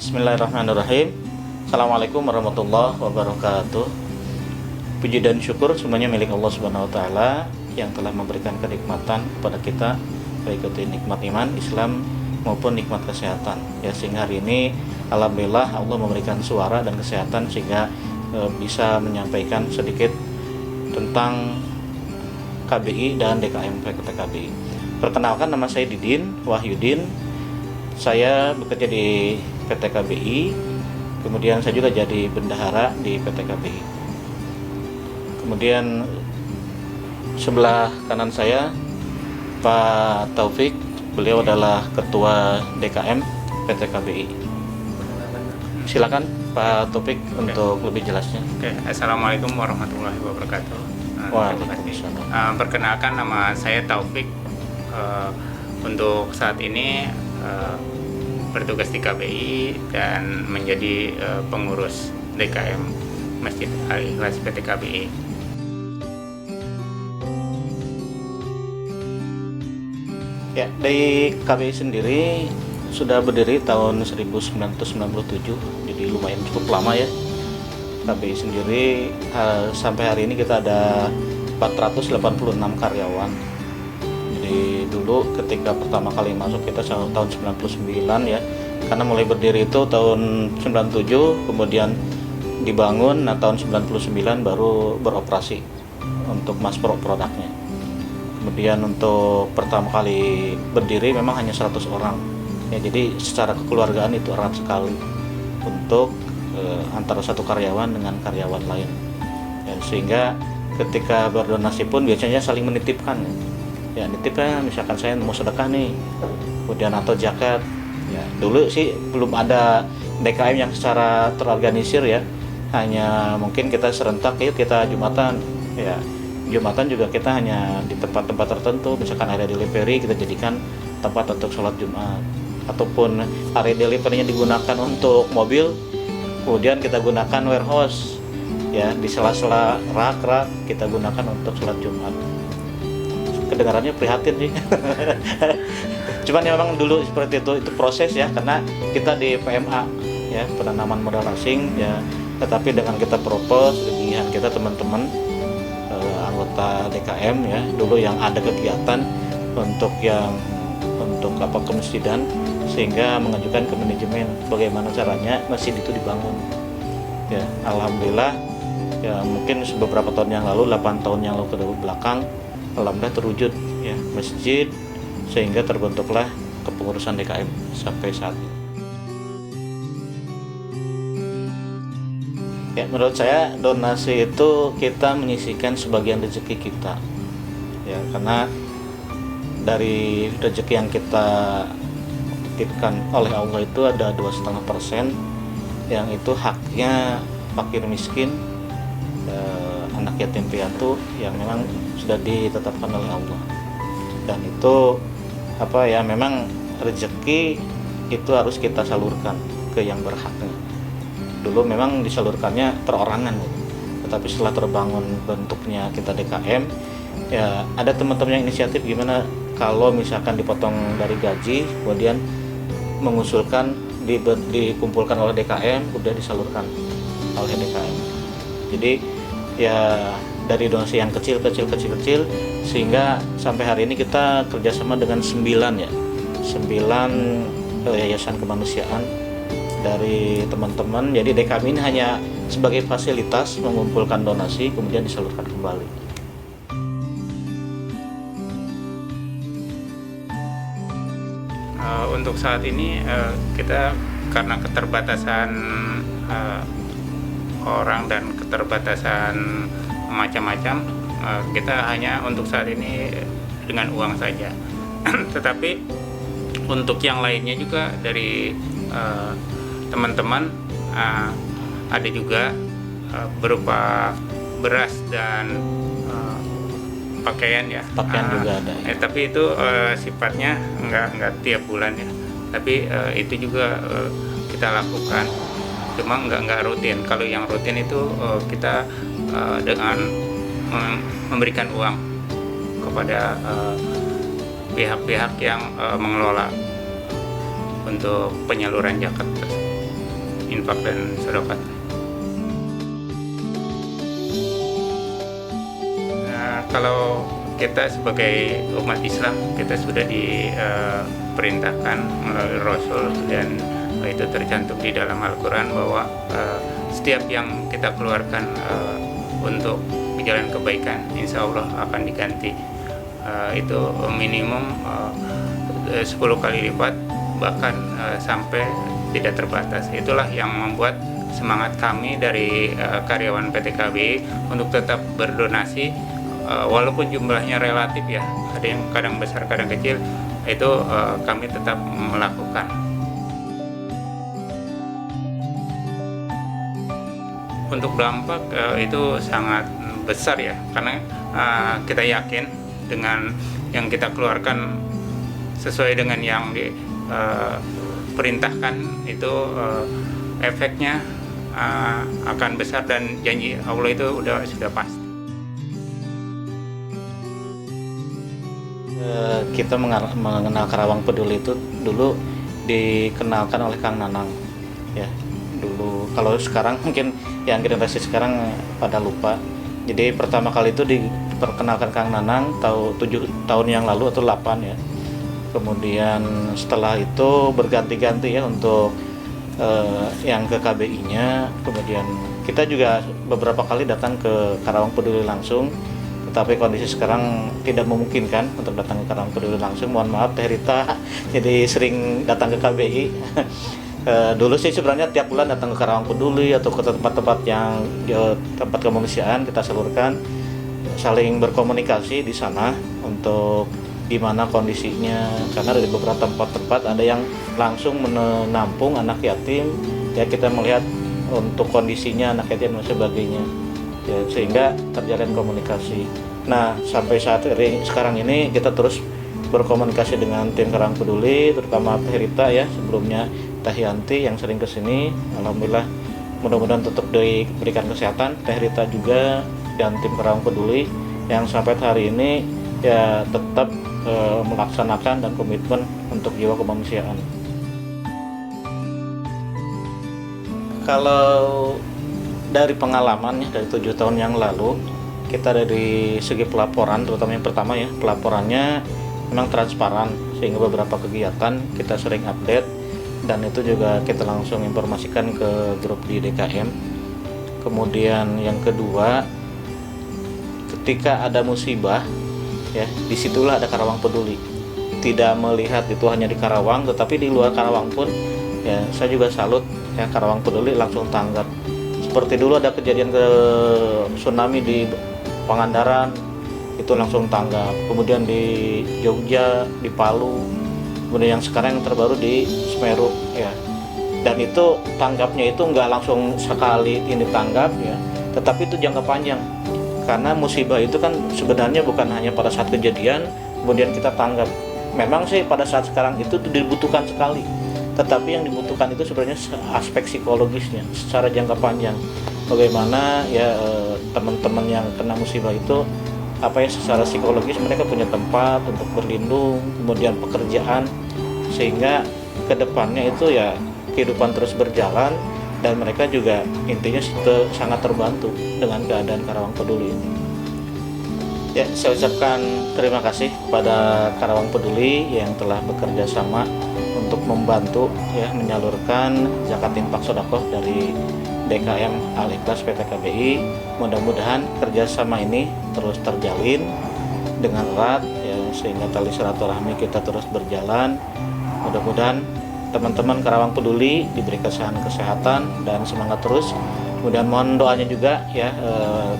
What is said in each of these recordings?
Bismillahirrahmanirrahim. Assalamualaikum warahmatullahi wabarakatuh. Puji dan syukur semuanya milik Allah Subhanahu wa taala yang telah memberikan kenikmatan kepada kita, baik itu nikmat iman, Islam maupun nikmat kesehatan. Ya, sehingga hari ini alhamdulillah Allah memberikan suara dan kesehatan sehingga bisa menyampaikan sedikit tentang KBI dan DKM PT KBI. Perkenalkan, nama saya Didin Wahyudin. Saya bekerja di PT KBI, kemudian saya juga jadi bendahara di PT KBI. Kemudian sebelah kanan saya Pak Taufik, beliau adalah Ketua DKM PT KBI. Silakan Pak Taufik untuk lebih jelasnya. Assalamualaikum warahmatullahi wabarakatuh. Waalaikumsalam. Perkenalkan, nama saya Taufik. Untuk saat ini bertugas di KBI dan menjadi pengurus DKM Masjid Al-Ikhlas PT KBI. Ya, dari KBI sendiri sudah berdiri tahun 1997, jadi lumayan cukup lama ya. KBI sendiri sampai hari ini kita ada 486 karyawan. Jadi dulu ketika pertama kali masuk kita tahun 99 ya, karena mulai berdiri itu tahun 97, kemudian dibangun, nah tahun 99 baru beroperasi untuk mass produknya. Kemudian untuk pertama kali berdiri memang hanya 100 orang ya, jadi secara kekeluargaan itu erat sekali untuk antara satu karyawan dengan karyawan lain ya, sehingga ketika berdonasi pun biasanya saling menitipkan ya, nitipnya misalkan saya mau sedekah nih, kemudian atau zakat ya. Dulu sih belum ada DKM yang secara terorganisir ya, hanya mungkin kita serentak ya, kita Jumatan ya, Jumatan juga kita hanya di tempat-tempat tertentu, misalkan area delivery kita jadikan tempat untuk sholat Jumat, ataupun area deliverynya digunakan untuk mobil, kemudian kita gunakan warehouse ya, di sela-sela rak-rak kita gunakan untuk sholat Jumat. Kedengarannya prihatin sih. Cuman ya memang dulu seperti itu proses ya, karena kita di PMA ya, penanaman modal asing ya, tetapi dengan kita propose dengan kita teman-teman anggota DKM ya, dulu yang ada kegiatan untuk kemesjidan, sehingga mengajukan ke manajemen bagaimana caranya masjid itu dibangun ya. Alhamdulillah ya, mungkin beberapa tahun yang lalu, 8 tahun yang lalu ke belakang, alhamdulillah terwujud ya masjid, sehingga terbentuklah kepengurusan DKM sampai saat ini. Ya, menurut saya donasi itu kita menyisihkan sebagian rezeki kita ya, karena dari rezeki yang kita titipkan oleh Allah itu ada 2,5% yang itu haknya fakir miskin, anak yatim piatu yang memang sudah ditetapkan oleh Allah. Dan itu memang rezeki itu harus kita salurkan ke yang berhaknya. Dulu memang disalurkannya perorangan, tetapi setelah terbangun bentuknya kita DKM ya, ada teman-teman yang inisiatif gimana kalau misalkan dipotong dari gaji, kemudian mengusulkan dikumpulkan oleh DKM, kemudian disalurkan oleh DKM. Jadi ya dari donasi yang kecil sehingga sampai hari ini kita kerjasama dengan 9 yayasan kemanusiaan dari teman-teman. Jadi DKM ini hanya sebagai fasilitas mengumpulkan donasi kemudian disalurkan kembali. Untuk saat ini kita karena keterbatasan orang dan keterbatasan macam-macam, kita hanya untuk saat ini dengan uang saja. Tetapi untuk yang lainnya juga dari teman-teman ada juga berupa beras dan pakaian ya. Pakaian juga ada ya. Tapi itu sifatnya nggak tiap bulan ya. Tapi itu juga kita lakukan, cuma nggak rutin. Kalau yang rutin itu kita dengan memberikan uang kepada pihak-pihak yang mengelola untuk penyaluran zakat tersebut. infak dan sedekah. Nah, kalau kita sebagai umat Islam, kita sudah diperintahkan melalui Rasul, dan itu tercantum di dalam Al-Quran bahwa setiap yang kita keluarkan untuk jalan kebaikan, insya Allah akan diganti. Itu minimum 10 kali lipat, bahkan sampai tidak terbatas. Itulah yang membuat semangat kami dari karyawan PT KBI untuk tetap berdonasi, walaupun jumlahnya relatif ya, ada yang kadang besar kadang kecil, itu kami tetap melakukan. Untuk dampak itu sangat besar ya, karena kita yakin dengan yang kita keluarkan sesuai dengan yang diperintahkan itu efeknya akan besar, dan janji Allah itu sudah pasti. Kita mengenal Karawang Peduli itu dulu dikenalkan oleh Kang Nanang ya. Dulu, kalau sekarang mungkin yang generasi sekarang pada lupa. Jadi pertama kali itu diperkenalkan Kang Nanang 7 tahun yang lalu atau 8 ya. Kemudian setelah itu berganti-ganti ya untuk yang ke KBI-nya. Kemudian kita juga beberapa kali datang ke Karawang Peduli langsung, tetapi kondisi sekarang tidak memungkinkan untuk datang ke Karawang Peduli langsung. Mohon maaf Teh Rita, jadi sering datang ke KBI. Dulu sih sebenarnya tiap bulan datang ke Karawang Peduli atau ke tempat-tempat yang tempat kemanusiaan kita salurkan, saling berkomunikasi di sana untuk gimana kondisinya, karena dari beberapa tempat-tempat ada yang langsung menampung anak yatim ya, kita melihat untuk kondisinya anak yatim dan sebagainya ya, sehingga terjalin komunikasi. Nah sampai saat ini sekarang ini kita terus berkomunikasi dengan tim Karawang Peduli, terutama Teh Rita ya, sebelumnya Teh Yanti yang sering kesini. Alhamdulillah, mudah-mudahan tetap diberikan kesehatan Teh Rita juga dan tim Karawang Peduli yang sampai hari ini ya tetap melaksanakan dan komitmen untuk jiwa kemanusiaan. Kalau dari pengalaman ya, dari 7 tahun yang lalu, kita dari segi pelaporan, terutama yang pertama ya, pelaporannya memang transparan, sehingga beberapa kegiatan kita sering update, dan itu juga kita langsung informasikan ke grup di DKM. Kemudian yang kedua, ketika ada musibah ya, disitulah ada Karawang Peduli. Tidak melihat itu hanya di Karawang, tetapi di luar Karawang pun ya, saya juga salut ya, Karawang Peduli langsung tanggap. Seperti dulu ada kejadian ke tsunami di Pangandaran, itu langsung tanggap. Kemudian di Jogja, di Palu, kemudian yang sekarang yang terbaru di Semeru ya. Dan itu tanggapnya itu nggak langsung sekali ini tanggap ya, tetapi itu jangka panjang. Karena musibah itu kan sebenarnya bukan hanya pada saat kejadian kemudian kita tanggap. Memang sih pada saat sekarang itu dibutuhkan sekali, tetapi yang dibutuhkan itu sebenarnya aspek psikologisnya secara jangka panjang. Bagaimana ya teman-teman yang kena musibah itu secara psikologis mereka punya tempat untuk berlindung, kemudian pekerjaan, sehingga kedepannya itu ya kehidupan terus berjalan, dan mereka juga intinya sangat terbantu dengan keadaan Karawang Peduli ini. Ya, saya ucapkan terima kasih kepada Karawang Peduli yang telah bekerja sama untuk membantu ya menyalurkan zakat infak sedekah dari DKM Al-Ikhlas PT KBI. Mudah-mudahan kerjasama ini terus terjalin dengan erat ya, sehingga tali silaturahmi kita terus berjalan. Mudah-mudahan teman-teman Karawang Peduli diberi kesehatan dan semangat terus. Kemudian mohon doanya juga ya,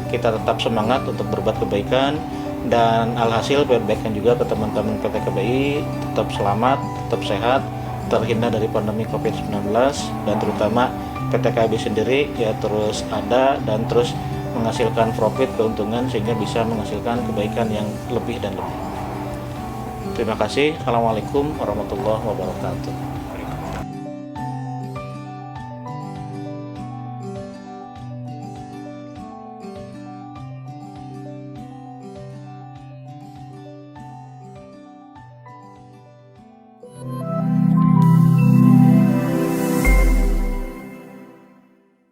kita tetap semangat untuk berbuat kebaikan, dan alhasil kebaikan juga ke teman-teman PT KBI tetap selamat, tetap sehat, terhindar dari pandemi COVID-19, dan terutama PT KBI sendiri ya terus ada dan terus menghasilkan profit, keuntungan, sehingga bisa menghasilkan kebaikan yang lebih dan lebih. Terima kasih. Assalamualaikum warahmatullahi wabarakatuh.